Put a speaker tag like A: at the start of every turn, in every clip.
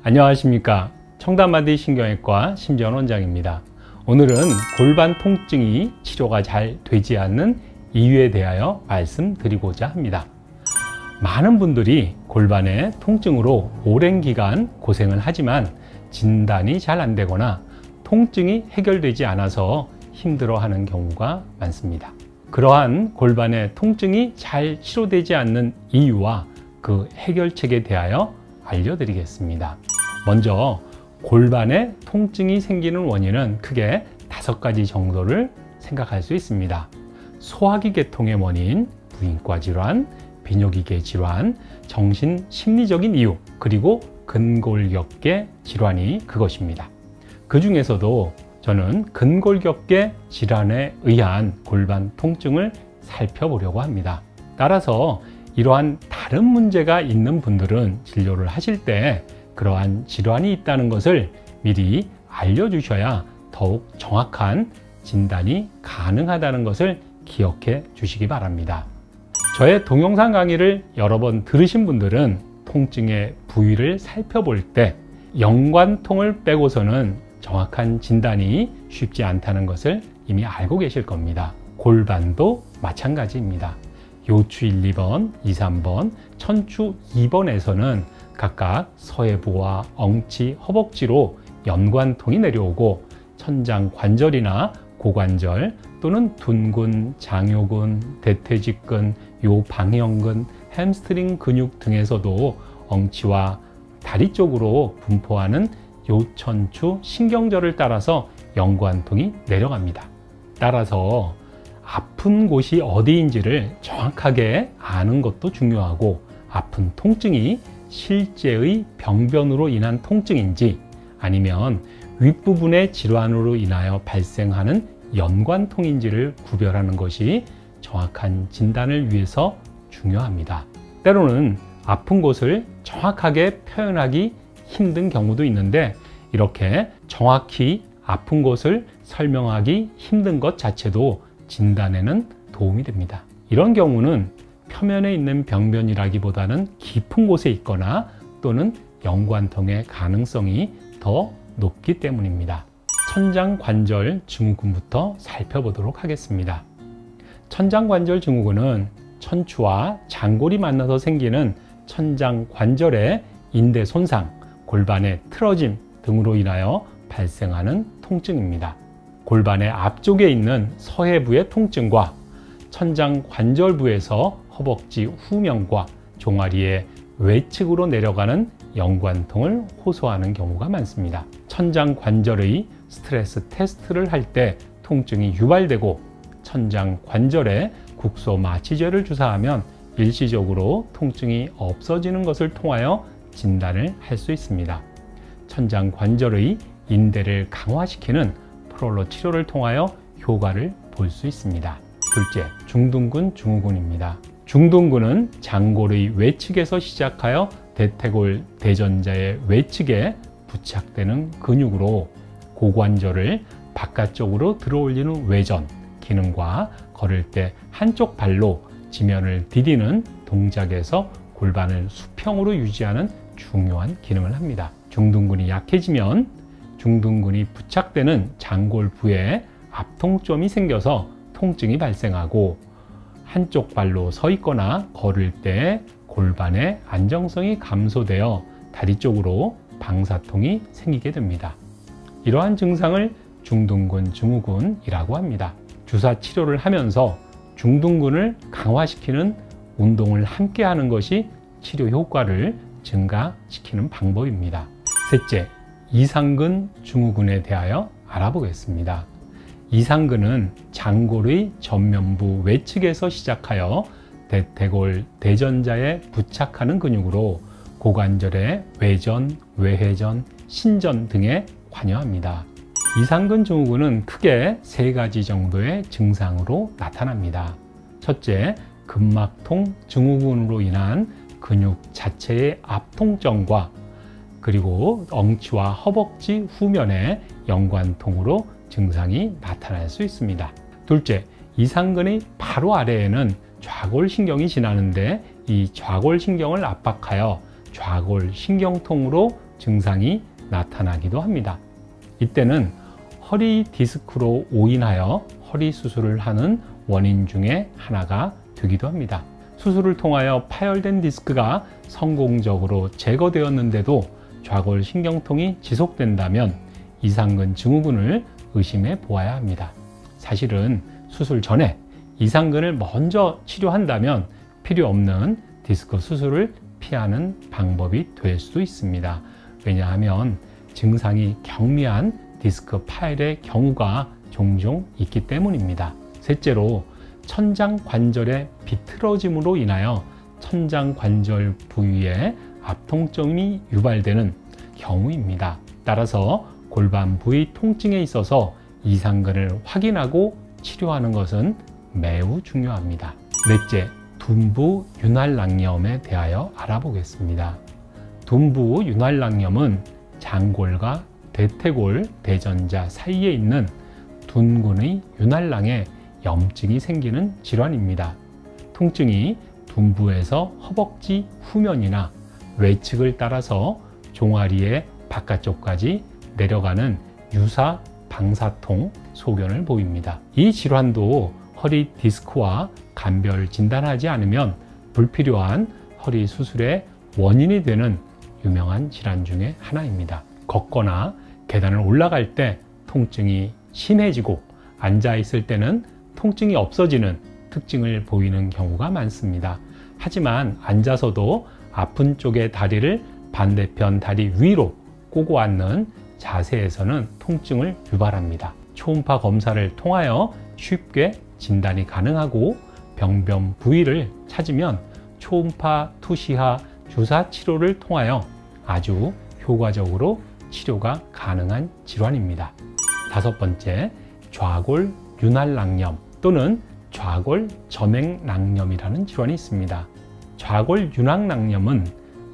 A: 안녕하십니까. 청담마디 신경외과 심지원 원장입니다. 오늘은 골반 통증이 치료가 잘 되지 않는 이유에 대하여 말씀드리고자 합니다. 많은 분들이 골반의 통증으로 오랜 기간 고생을 하지만 진단이 잘 안 되거나 통증이 해결되지 않아서 힘들어하는 경우가 많습니다. 그러한 골반의 통증이 잘 치료되지 않는 이유와 그 해결책에 대하여 알려드리겠습니다. 먼저 골반에 통증이 생기는 원인은 크게 5가지 정도를 생각할 수 있습니다. 소화기 계통의 원인, 부인과 질환, 비뇨기계 질환, 정신 심리적인 이유, 그리고 근골격계 질환이 그것입니다. 그 중에서도 저는 근골격계 질환에 의한 골반 통증을 살펴보려고 합니다. 따라서 이러한 다른 문제가 있는 분들은 진료를 하실 때 그러한 질환이 있다는 것을 미리 알려주셔야 더욱 정확한 진단이 가능하다는 것을 기억해 주시기 바랍니다. 저의 동영상 강의를 여러 번 들으신 분들은 통증의 부위를 살펴볼 때 연관통을 빼고서는 정확한 진단이 쉽지 않다는 것을 이미 알고 계실 겁니다. 골반도 마찬가지입니다. 요추 1, 2번, 2, 3번, 천추 2번에서는 각각 서해부와 엉치, 허벅지로 연관통이 내려오고 천장 관절이나 고관절 또는 둔근, 장요근, 대퇴직근, 요방형근, 햄스트링 근육 등에서도 엉치와 다리 쪽으로 분포하는 요천추 신경절을 따라서 연관통이 내려갑니다. 따라서 아픈 곳이 어디인지를 정확하게 아는 것도 중요하고 아픈 통증이 실제의 병변으로 인한 통증인지 아니면 윗부분의 질환으로 인하여 발생하는 연관통인지를 구별하는 것이 정확한 진단을 위해서 중요합니다. 때로는 아픈 곳을 정확하게 표현하기 힘든 경우도 있는데 이렇게 정확히 아픈 곳을 설명하기 힘든 것 자체도 진단에는 도움이 됩니다. 이런 경우는 표면에 있는 병변이라기보다는 깊은 곳에 있거나 또는 연관통의 가능성이 더 높기 때문입니다. 천장관절 증후군부터 살펴보도록 하겠습니다. 천장관절 증후군은 천추와 장골이 만나서 생기는 천장관절의 인대 손상, 골반의 틀어짐 등으로 인하여 발생하는 통증입니다. 골반의 앞쪽에 있는 서해부의 통증과 천장관절부에서 허벅지 후면과 종아리의 외측으로 내려가는 연관통을 호소하는 경우가 많습니다. 천장관절의 스트레스 테스트를 할 때 통증이 유발되고 천장관절에 국소 마취제를 주사하면 일시적으로 통증이 없어지는 것을 통하여 진단을 할 수 있습니다. 천장관절의 인대를 강화시키는 프롤로 치료를 통하여 효과를 볼 수 있습니다. 둘째, 중둔근 증후군입니다. 중둔근은 장골의 외측에서 시작하여 대퇴골 대전자의 외측에 부착되는 근육으로 고관절을 바깥쪽으로 들어올리는 외전 기능과 걸을 때 한쪽 발로 지면을 디디는 동작에서 골반을 수평으로 유지하는 중요한 기능을 합니다. 중둔근이 약해지면 중둔근이 부착되는 장골부에 압통점이 생겨서 통증이 발생하고 한쪽 발로 서 있거나 걸을 때 골반의 안정성이 감소되어 다리 쪽으로 방사통이 생기게 됩니다. 이러한 증상을 중둔근 증후군이라고 합니다. 주사 치료를 하면서 중둔근을 강화시키는 운동을 함께 하는 것이 치료 효과를 증가시키는 방법입니다. 셋째, 이상근 증후군에 대하여 알아보겠습니다. 이상근은 장골의 전면부 외측에서 시작하여 대퇴골 대전자에 부착하는 근육으로 고관절의 외전, 외회전, 신전 등에 관여합니다. 이상근 증후군은 크게 3가지 정도의 증상으로 나타납니다. 첫째, 근막통 증후군으로 인한 근육 자체의 압통점과 그리고 엉치와 허벅지 후면의 연관통으로 증상이 나타날 수 있습니다. 둘째, 이상근의 바로 아래에는 좌골신경이 지나는데 이 좌골신경을 압박하여 좌골신경통으로 증상이 나타나기도 합니다. 이때는 허리 디스크로 오인하여 허리 수술을 하는 원인 중에 하나가 되기도 합니다. 수술을 통하여 파열된 디스크가 성공적으로 제거되었는데도 좌골 신경통이 지속된다면 이상근 증후군을 의심해 보아야 합니다. 사실은 수술 전에 이상근을 먼저 치료한다면 필요 없는 디스크 수술을 피하는 방법이 될 수 있습니다. 왜냐하면 증상이 경미한 디스크 파열의 경우가 종종 있기 때문입니다. 셋째로 천장 관절의 비틀어짐으로 인하여 천장 관절 부위에 압통증이 유발되는 경우입니다. 따라서 골반 부위 통증에 있어서 이상근을 확인하고 치료하는 것은 매우 중요합니다. 넷째, 둔부 윤활낭염에 대하여 알아보겠습니다. 둔부 윤활낭염은 장골과 대퇴골 대전자 사이에 있는 둔근의 윤활낭에 염증이 생기는 질환입니다. 통증이 둔부에서 허벅지 후면이나 외측을 따라서 종아리의 바깥쪽까지 내려가는 유사 방사통 소견을 보입니다. 이 질환도 허리 디스크와 간별 진단하지 않으면 불필요한 허리 수술의 원인이 되는 유명한 질환 중에 하나입니다. 걷거나 계단을 올라갈 때 통증이 심해지고 앉아 있을 때는 통증이 없어지는 특징을 보이는 경우가 많습니다. 하지만 앉아서도 아픈 쪽의 다리를 반대편 다리 위로 꼬고 앉는 자세에서는 통증을 유발합니다. 초음파 검사를 통하여 쉽게 진단이 가능하고 병변 부위를 찾으면 초음파 투시하 주사 치료를 통하여 아주 효과적으로 치료가 가능한 질환입니다. 다섯 번째, 좌골 윤활낭염 또는 좌골 점액낭염이라는 질환이 있습니다. 좌골 윤활낭염은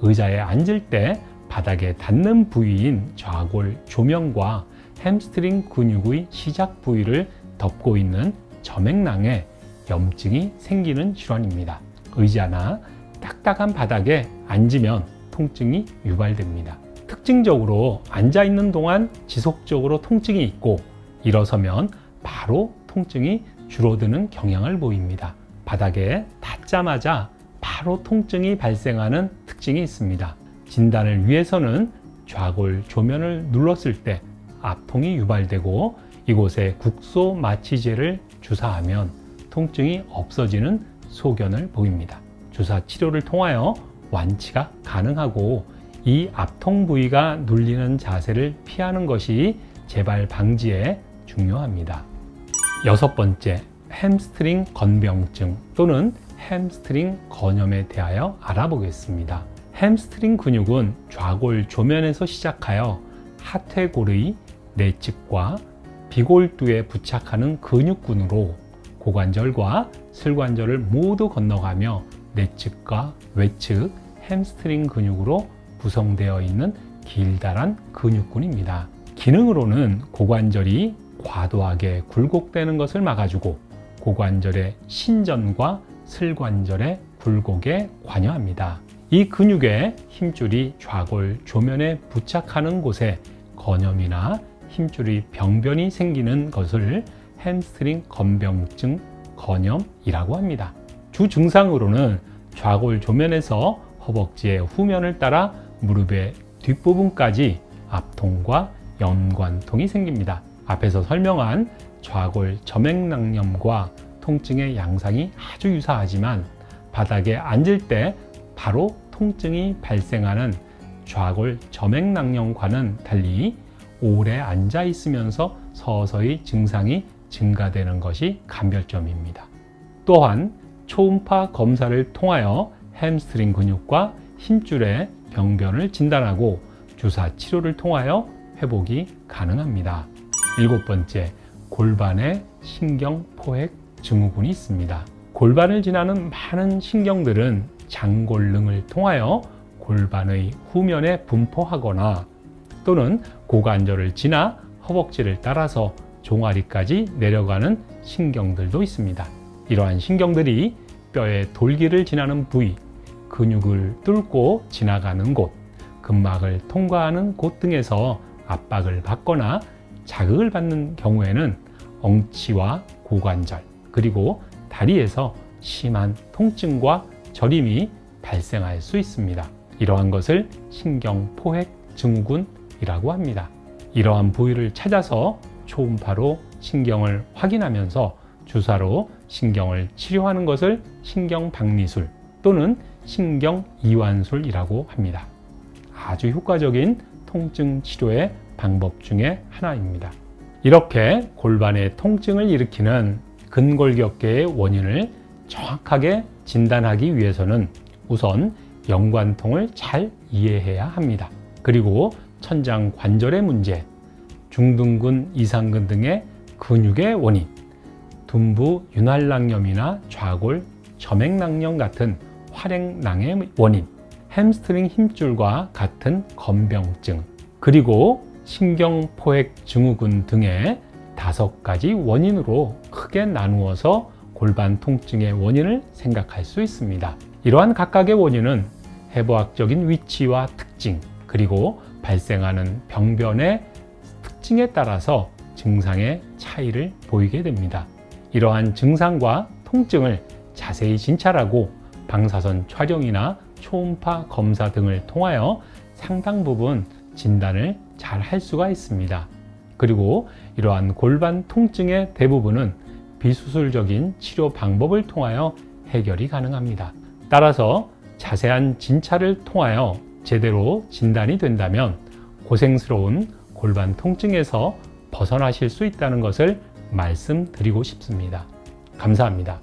A: 의자에 앉을 때 바닥에 닿는 부위인 좌골 조면과 햄스트링 근육의 시작 부위를 덮고 있는 점액낭에 염증이 생기는 질환입니다. 의자나 딱딱한 바닥에 앉으면 통증이 유발됩니다. 특징적으로 앉아 있는 동안 지속적으로 통증이 있고 일어서면 바로 통증이 줄어드는 경향을 보입니다. 바닥에 닿자마자 바로 통증이 발생하는 특징이 있습니다. 진단을 위해서는 좌골 조면을 눌렀을 때 압통이 유발되고 이곳에 국소 마취제를 주사하면 통증이 없어지는 소견을 보입니다. 주사 치료를 통하여 완치가 가능하고 이 압통 부위가 눌리는 자세를 피하는 것이 재발 방지에 중요합니다. 여섯 번째, 햄스트링 건병증 또는 햄스트링 건염에 대하여 알아보겠습니다. 햄스트링 근육은 좌골 조면에서 시작하여 하퇴골의 내측과 비골두에 부착하는 근육군으로 고관절과 슬관절을 모두 건너가며 내측과 외측 햄스트링 근육으로 구성되어 있는 길다란 근육군입니다. 기능으로는 고관절이 과도하게 굴곡되는 것을 막아주고 고관절의 신전과 슬관절의 굴곡에 관여합니다. 이 근육의 힘줄이 좌골 조면에 부착하는 곳에 건염이나 힘줄의 병변이 생기는 것을 햄스트링 건병증 건염이라고 합니다. 주 증상으로는 좌골 조면에서 허벅지의 후면을 따라 무릎의 뒷부분까지 압통과 연관통이 생깁니다. 앞에서 설명한 좌골 점액낭염과 통증의 양상이 아주 유사하지만 바닥에 앉을 때 바로 통증이 발생하는 좌골 점액낭염과는 달리 오래 앉아 있으면서 서서히 증상이 증가되는 것이 감별점입니다. 또한 초음파 검사를 통하여 햄스트링 근육과 힘줄의 병변을 진단하고 주사 치료를 통하여 회복이 가능합니다. 일곱 번째, 골반의 신경포획 증후군이 있습니다. 골반을 지나는 많은 신경들은 장골릉을 통하여 골반의 후면에 분포하거나 또는 고관절을 지나 허벅지를 따라서 종아리까지 내려가는 신경들도 있습니다. 이러한 신경들이 뼈의 돌기를 지나는 부위, 근육을 뚫고 지나가는 곳, 근막을 통과하는 곳 등에서 압박을 받거나 자극을 받는 경우에는 엉치와 고관절, 그리고 다리에서 심한 통증과 저림이 발생할 수 있습니다. 이러한 것을 신경포획 증후군이라고 합니다. 이러한 부위를 찾아서 초음파로 신경을 확인하면서 주사로 신경을 치료하는 것을 신경박리술 또는 신경이완술이라고 합니다. 아주 효과적인 통증 치료의 방법 중에 하나입니다. 이렇게 골반의 통증을 일으키는 근골격계의 원인을 정확하게 진단하기 위해서는 우선 연관통을 잘 이해해야 합니다. 그리고 천장 관절의 문제, 중둔근, 이상근 등의 근육의 원인, 둔부 윤활낭염이나 좌골 점액낭염 같은 활액낭의 원인, 햄스트링 힘줄과 같은 건병증, 그리고 신경포획 증후군 등의 5가지 원인으로 크게 나누어서 골반 통증의 원인을 생각할 수 있습니다. 이러한 각각의 원인은 해부학적인 위치와 특징, 그리고 발생하는 병변의 특징에 따라서 증상의 차이를 보이게 됩니다. 이러한 증상과 통증을 자세히 진찰하고 방사선 촬영이나 초음파 검사 등을 통하여 상당 부분 진단을 잘 할 수가 있습니다. 그리고 이러한 골반 통증의 대부분은 비수술적인 치료 방법을 통하여 해결이 가능합니다. 따라서 자세한 진찰을 통하여 제대로 진단이 된다면 고생스러운 골반 통증에서 벗어나실 수 있다는 것을 말씀드리고 싶습니다. 감사합니다.